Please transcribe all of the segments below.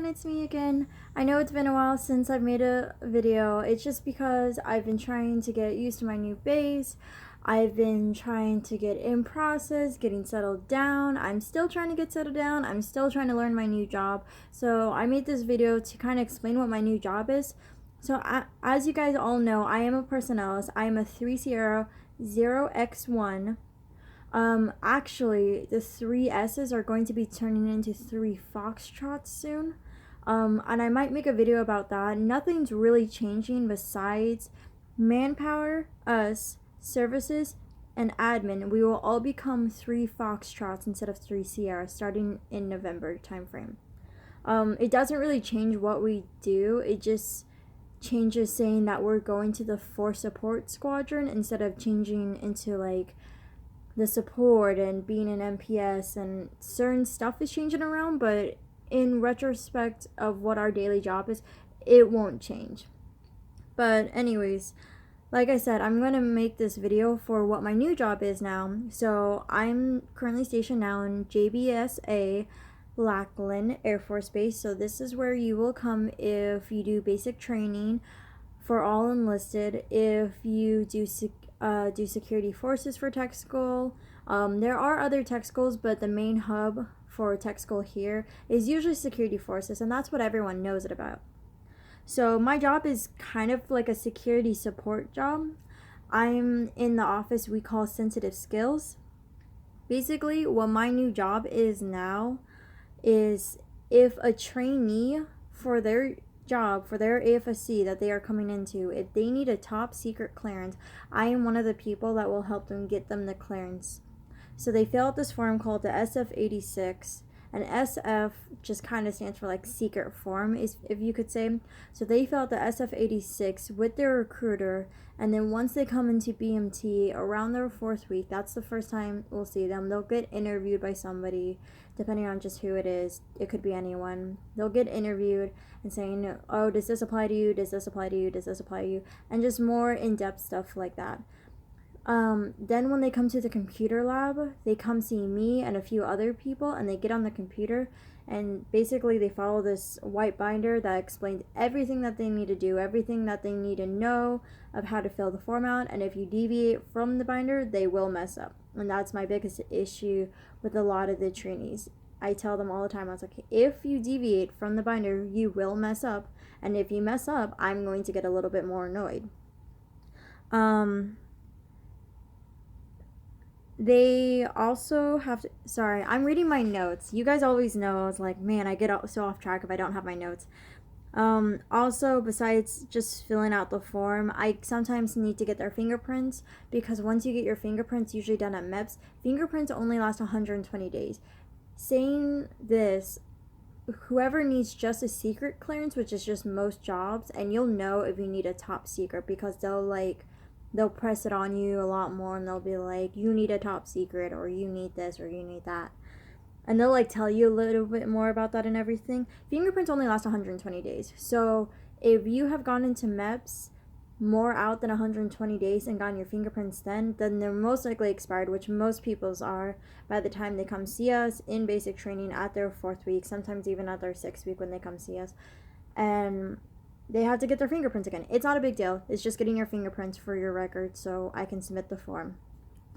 everyone, it's me again. I know it's been a while since I've made a video. It's just because I've been trying to get used to my new base. I've been trying to get in process, getting settled down. I'm still trying to get settled down. I'm still trying to learn my new job. So I made this video to kind of explain what my new job is. So as you guys all know, I am a personnelist. I am a 3 Sierra 0X1. Actually, the 3 S's are going to be turning into 3 Foxtrots soon. And I might make a video about that. Nothing's really changing besides manpower, us, services, and admin. We will all become 3 Foxtrots instead of 3 Sierra starting in November timeframe. It doesn't really change what we do. It just changes saying that we're going to the 4 support squadron instead of changing into like the support and being an MPS, and certain stuff is changing around, but in retrospect of what our daily job is, it won't change. But anyways, like I said, I'm going to make this video for what my new job is now. So I'm currently stationed now in JBSA Lackland Air Force Base. So this is where you will come if you do basic training for all enlisted, if you do security forces for tech school. There are other tech schools, but the main hub for tech school here is usually security forces, and that's what everyone knows it about. So my job is kind of like a security support job. I'm in the office we call sensitive skills. Basically, what my new job is now is if a trainee for their job, for their AFSC that they are coming into, if they need a top secret clearance, I am one of the people that will help them get them the clearance. So they fill out this form called the SF-86, and SF just kind of stands for like secret form, is if you could say. So they fill out the SF-86 with their recruiter, and then once they come into BMT around their 4th week, that's the first time we'll see them. They'll get interviewed by somebody, depending on just who it is. It could be anyone. They'll get interviewed and saying, oh, does this apply to you? Does this apply to you? Does this apply to you? And just more in-depth stuff like that. Then when they come to the computer lab, they come see me and a few other people, and they get on the computer, and basically they follow this white binder that explains everything that they need to do, everything that they need to know of how to fill the form out. And if you deviate from the binder, they will mess up. And that's my biggest issue with a lot of the trainees. I tell them all the time, I was like, if you deviate from the binder, you will mess up. And if you mess up, I'm going to get a little bit more annoyed. They also have to, sorry, I'm reading my notes. You guys always know, I was like, man, I get so off track if I don't have my notes. Also, besides just filling out the form, I sometimes need to get their fingerprints, because once you get your fingerprints, usually done at MEPS, fingerprints only last 120 days. Saying this, whoever needs just a secret clearance, which is just most jobs, and you'll know if you need a top secret, because they'll press it on you a lot more, and they'll be like, you need a top secret, or you need this, or you need that. And they'll like tell you a little bit more about that and everything. Fingerprints only last 120 days. So if you have gone into MEPS more out than 120 days and gotten your fingerprints then they're most likely expired, which most people's are by the time they come see us in basic training at their 4th week, sometimes even at their 6th week when they come see us. And they have to get their fingerprints again. It's not a big deal. It's just getting your fingerprints for your record so I can submit the form.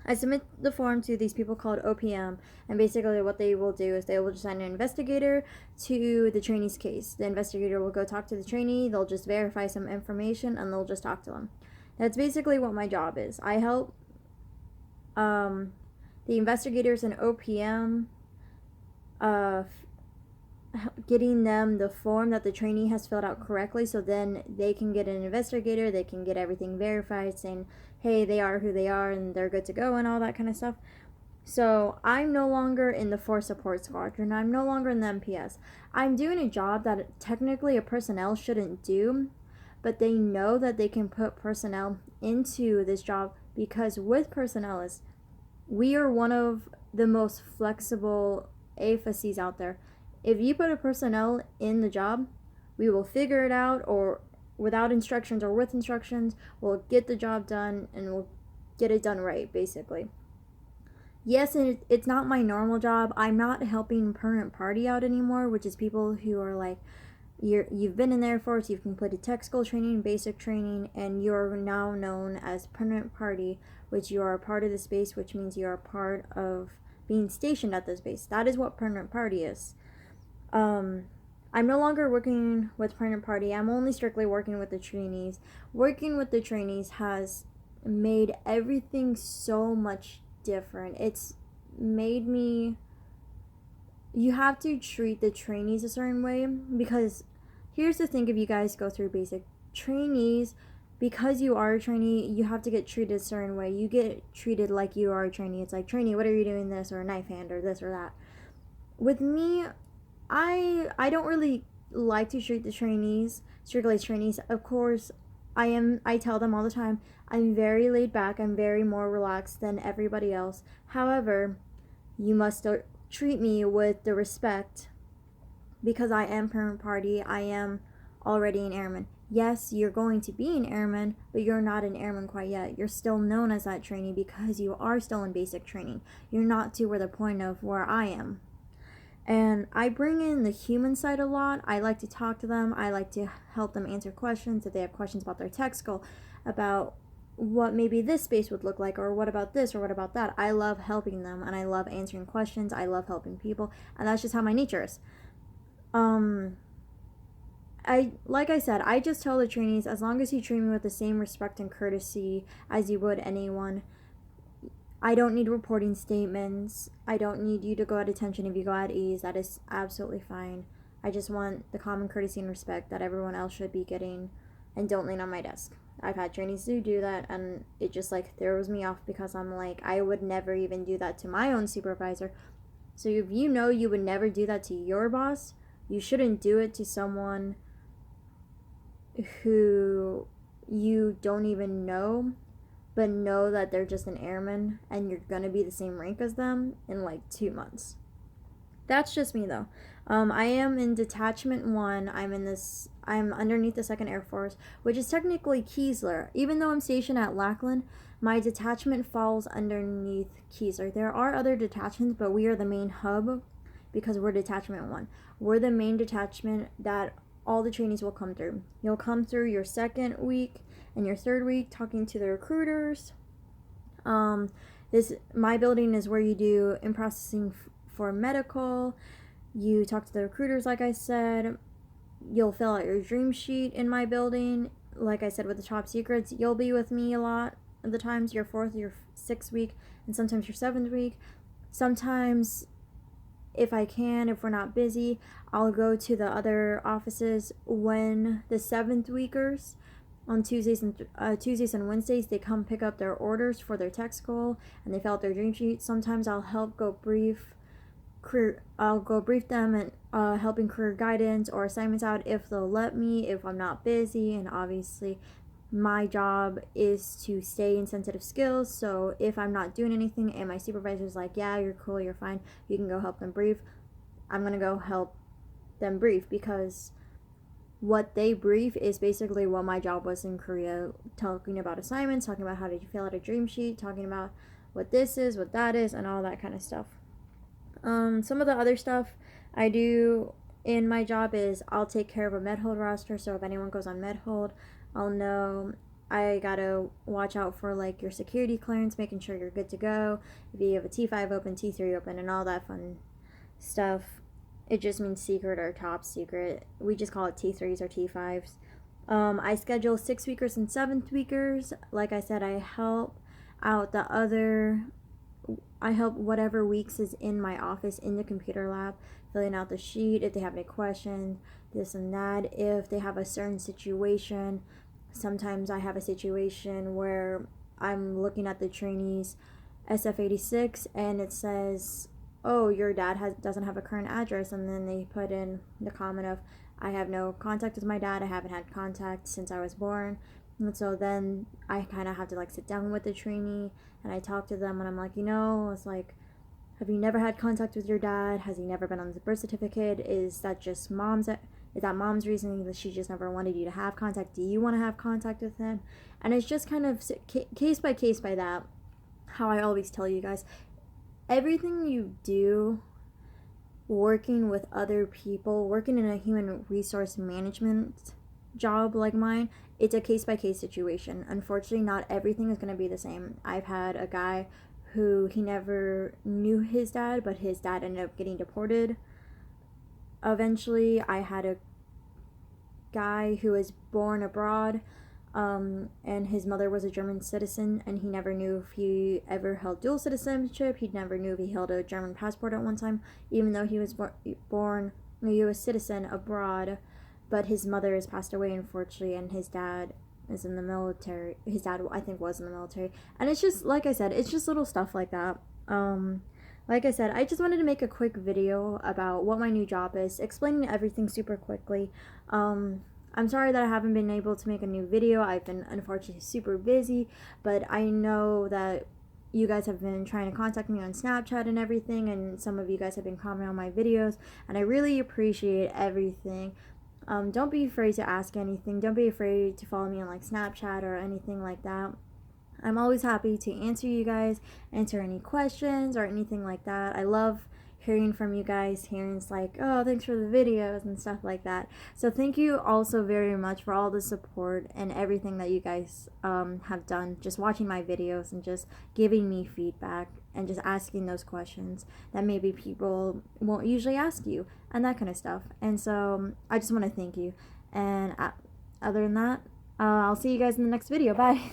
I submit the form to these people called OPM, and basically what they will do is they will assign an investigator to the trainee's case. The investigator will go talk to the trainee, they'll just verify some information, and they'll just talk to them. That's basically what my job is. I help the investigators and OPM getting them the form that the trainee has filled out correctly, so then they can get an investigator, they can get everything verified saying, hey, they are who they are and they're good to go and all that kind of stuff. So I'm no longer in the 4 support squadron. I'm no longer in the MPS. I'm doing a job that technically a personnel shouldn't do, but they know that they can put personnel into this job, because with personnelists, we are one of the most flexible AFSCs out there. If you put a personnel in the job, we will figure it out, or without instructions or with instructions, we'll get the job done and we'll get it done right, basically. yes, it's not my normal job. I'm not helping permanent party out anymore, which is people who are like, you've been in the Air Force, you've completed tech school training, basic training, and you're now known as permanent party, which you are a part of the space, which means you are part of being stationed at this base. That is what permanent party is. I'm no longer working with permanent party. I'm only strictly working with the trainees. Working with the trainees has made everything so much different. It's made me, you have to treat the trainees a certain way, because here's the thing: if you guys go through basic trainees, because you are a trainee, you have to get treated a certain way. You get treated like you are a trainee. It's like, trainee, what are you doing this, or a knife hand, or this or that. With me, I don't really like to treat the trainees strictly as trainees. Of course, I tell them all the time, I'm very laid back, I'm very more relaxed than everybody else. However, you must treat me with the respect, because I am permanent party. I am already an airman. Yes, you're going to be an airman, but you're not an airman quite yet. You're still known as that trainee because you are still in basic training. You're not to where the point of where I am. And I bring in the human side a lot. I like to talk to them. I like to help them answer questions if they have questions about their tech school, about what maybe this space would look like, or what about this, or what about that. I love helping them, and I love answering questions. I love helping people, and that's just how my nature is. Like I said, I just tell the trainees, as long as you treat me with the same respect and courtesy as you would anyone. I don't need reporting statements. I don't need you to go at attention if you go at ease. That is absolutely fine. I just want the common courtesy and respect that everyone else should be getting, and don't lean on my desk. I've had trainees who do that, and it just like throws me off, because I'm like, I would never even do that to my own supervisor. So if you know you would never do that to your boss, you shouldn't do it to someone who you don't even know, but know that they're just an airman and you're gonna be the same rank as them in like 2 months. That's just me though. I am in Detachment 1. I'm underneath the 2nd Air Force, which is technically Keesler. Even though I'm stationed at Lackland, my detachment falls underneath Keesler. There are other detachments, but we are the main hub because we're Detachment 1. We're the main detachment that all the trainees will come through. You'll come through your 2nd week and your 3rd week talking to the recruiters. My building is where you do in processing for medical. You talk to the recruiters, like I said. You'll fill out your dream sheet in my building. Like I said, with the top secrets, you'll be with me a lot of the times, your 4th, your 6th week, and sometimes your 7th week. Sometimes, if I can, if we're not busy, I'll go to the other offices when the 7th weekers on Tuesdays and Wednesdays, they come pick up their orders for their tech school, and they fill out their dream sheet. Sometimes I'll help go brief them and helping career guidance or assignments out if they'll let me, if I'm not busy. And obviously my job is to stay in sensitive skills, so if I'm not doing anything and my supervisor's like, yeah, you're cool, you're fine, you can go help them brief, I'm gonna go help them brief, because what they brief is basically what my job was in Korea, talking about assignments, talking about how to fill out a dream sheet, talking about what this is, what that is, and all that kind of stuff. Some of the other stuff I do in my job is I'll take care of a med hold roster, so if anyone goes on med hold, I'll know. I gotta watch out for like your security clearance, making sure you're good to go, if you have a T5 open, T3 open, and all that fun stuff. It just means secret or top secret. We just call it T3s or T5s. I schedule 6 weekers and 7th weekers. Like I said, I help out I help whatever weeks is in my office in the computer lab, filling out the sheet, if they have any questions, this and that, if they have a certain situation. Sometimes I have a situation where I'm looking at the trainees SF86 and it says, oh, your dad doesn't have a current address, and then they put in the comment of, I have no contact with my dad, I haven't had contact since I was born. And so then I kind of have to like sit down with the trainee and I talk to them, and I'm like, it's like, have you never had contact with your dad? Has he never been on the birth certificate? Is that mom's reasoning that she just never wanted you to have contact? Do you want to have contact with him? And it's just kind of case by case by that, how I always tell you guys. everything you do working with other people, working in a human resource management job like mine, it's a case by case situation. Unfortunately, not everything is going to be the same. I've had a guy who he never knew his dad, but his dad ended up getting deported. Eventually, I had a guy who was born abroad, and his mother was a German citizen, and he never knew if he ever held dual citizenship. He never knew if he held a German passport at one time, even though he was born a U.S. citizen abroad. But his mother has passed away, unfortunately, and his dad is in the military. His dad, I think, was in the military. And it's just, like I said, it's just little stuff like that. Like I said, I just wanted to make a quick video about what my new job is, explaining everything super quickly. I'm sorry that I haven't been able to make a new video. I've been, unfortunately, super busy, but I know that you guys have been trying to contact me on Snapchat and everything, and some of you guys have been commenting on my videos, and I really appreciate everything. Don't be afraid to ask anything. Don't be afraid to follow me on like Snapchat or anything like that. I'm always happy to answer you guys, answer any questions or anything like that. I love hearing from you guys, hearing it's like, oh, thanks for the videos and stuff like that. So thank you also very much for all the support and everything that you guys have done, just watching my videos and just giving me feedback and just asking those questions that maybe people won't usually ask you and that kind of stuff. And so I just want to thank you. And other than that, I'll see you guys in the next video. Bye.